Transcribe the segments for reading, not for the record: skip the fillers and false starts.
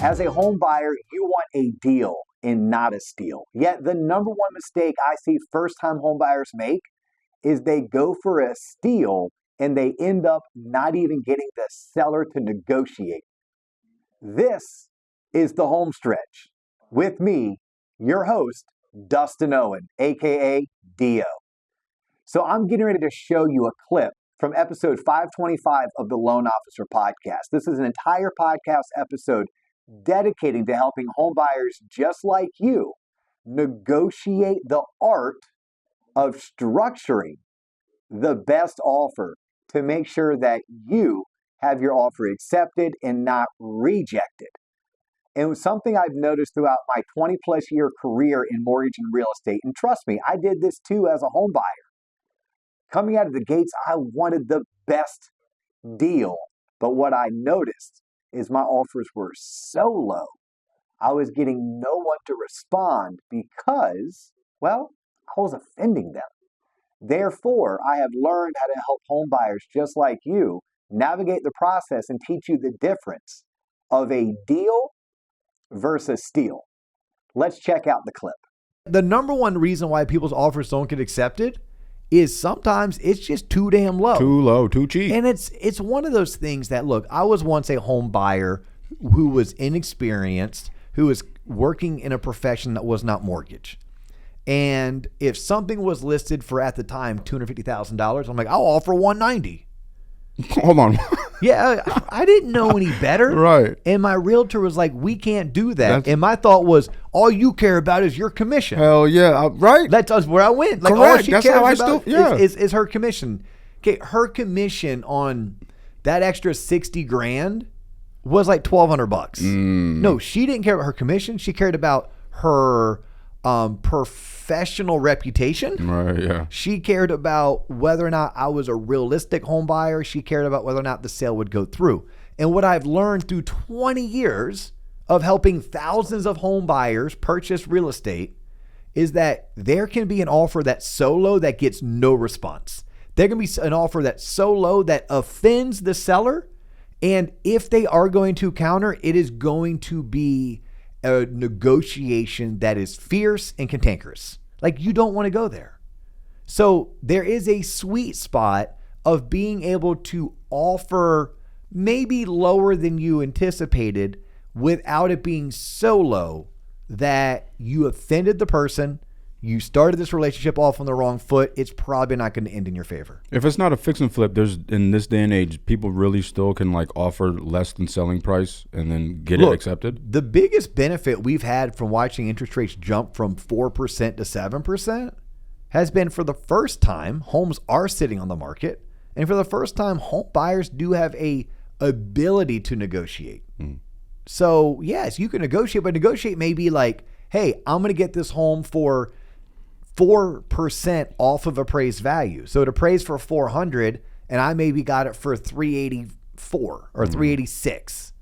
As a home buyer, you want a deal and not a steal. Yet the number one mistake I see first-time home buyers make is they go for a steal and they end up not even getting the seller to negotiate. This is the home stretch with me, your host, Dustin Owen, aka Dio. So I'm getting ready to show you a clip from episode 525 of the Loan Officer podcast. This is an entire podcast episode dedicating to helping home buyers just like you negotiate the art of structuring the best offer to make sure that you have your offer accepted and not rejected. And it was something I've noticed throughout my 20 plus year career in mortgage and real estate. And trust me, I did this too as a home buyer. Coming out of the gates, I wanted the best deal. But what I noticed is my offers were so low, I was getting no one to respond because, well, I was offending them. Therefore, I have learned how to help home buyers just like you navigate the process and teach you the difference of a deal versus steal. Let's check out the clip. The number one reason why people's offers don't get accepted is sometimes it's just too damn low. Too low, too cheap. And it's one of those things that, look, I was once a home buyer who was inexperienced, who was working in a profession that was not mortgage. And if something was listed for, at the time, $250,000, I'm like, I'll offer $190,000. Hold on. Yeah, I didn't know any better. Right. And my realtor was like, we can't do that. And my thought was, all you care about is your commission. Hell yeah. Right. That's where I went. Like, correct. all she That's cares how I about still, is her commission. Okay, her commission on that extra $60,000 was like $1,200. No, she didn't care about her commission. She cared about her professional reputation. Right, yeah. She cared about whether or not I was a realistic home buyer. She cared about whether or not the sale would go through. And what I've learned through 20 years of helping thousands of home buyers purchase real estate is that there can be an offer that's so low that gets no response. There can be an offer that's so low that offends the seller. And if they are going to counter, it is going to be a negotiation that is fierce and cantankerous. Like, you don't want to go there. So there is a sweet spot of being able to offer maybe lower than you anticipated without it being so low that you offended the person. You started this relationship off on the wrong foot. It's probably not going to end in your favor. If it's not a fix and flip, there's, in this day and age, people really still can like offer less than selling price and then get it accepted. The biggest benefit we've had from watching interest rates jump from 4% to 7% has been, for the first time, homes are sitting on the market. And for the first time, home buyers do have a ability to negotiate. So yes, you can negotiate, but negotiate may be like, hey, I'm going to get this home for 4% off of appraised value. So it appraised for 400 and I maybe got it for 384 or 386.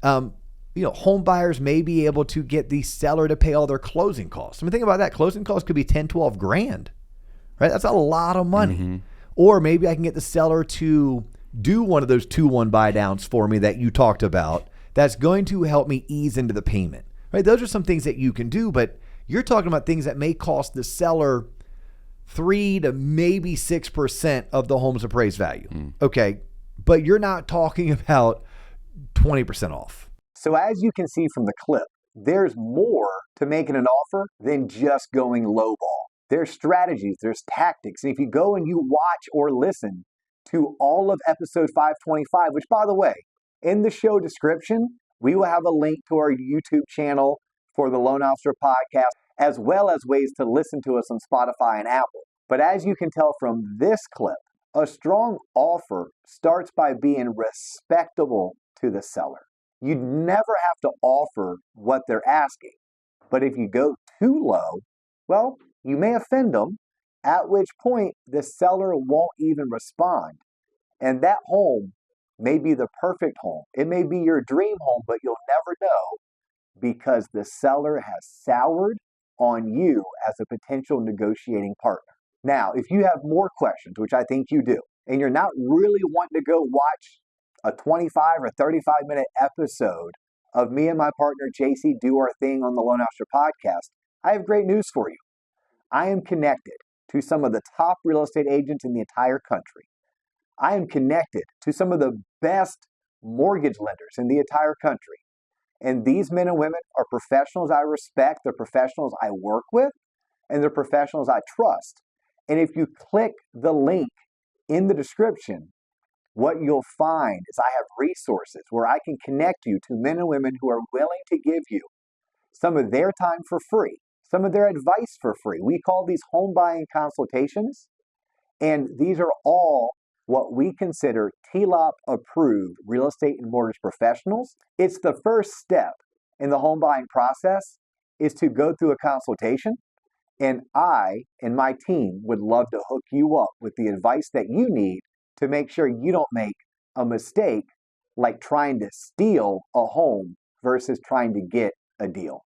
Home buyers may be able to get the seller to pay all their closing costs. I mean, think about that. Closing costs could be 10, 12 grand, right? That's a lot of money. Or maybe I can get the seller to do one of those 2-1 buy downs for me that you talked about. That's going to help me ease into the payment, right? Those are some things that you can do, but you're talking about things that may cost the seller 3 to maybe 6% of the home's appraised value. Okay. But you're not talking about 20% off. So as you can see from the clip, there's more to making an offer than just going lowball. There's strategies, there's tactics. And if you go and you watch or listen to all of episode 525, which, by the way, in the show description, we will have a link to our YouTube channel for the Loan Officer podcast, as well as ways to listen to us on Spotify and Apple. But as you can tell from this clip, a strong offer starts by being respectable to the seller. You never have to offer what they're asking. But if you go too low, well, you may offend them, at which point the seller won't even respond. And that home may be the perfect home. It may be your dream home, but you'll never know because the seller has soured on you as a potential negotiating partner. Now, if you have more questions, which I think you do, and you're not really wanting to go watch a 25 or 35-minute episode of me and my partner JC do our thing on the Loan Officer podcast, I have great news for you. I am connected to some of the top real estate agents in the entire country. I am connected to some of the best mortgage lenders in the entire country. And these men and women are professionals I respect, they're professionals I work with, and they're professionals I trust. And if you click the link in the description, what you'll find is I have resources where I can connect you to men and women who are willing to give you some of their time for free, some of their advice for free. We call these home buying consultations, and these are all what we consider TLOP approved real estate and mortgage professionals. It's the first step in the home buying process is to go through a consultation. And I and my team would love to hook you up with the advice that you need to make sure you don't make a mistake like trying to steal a home versus trying to get a deal.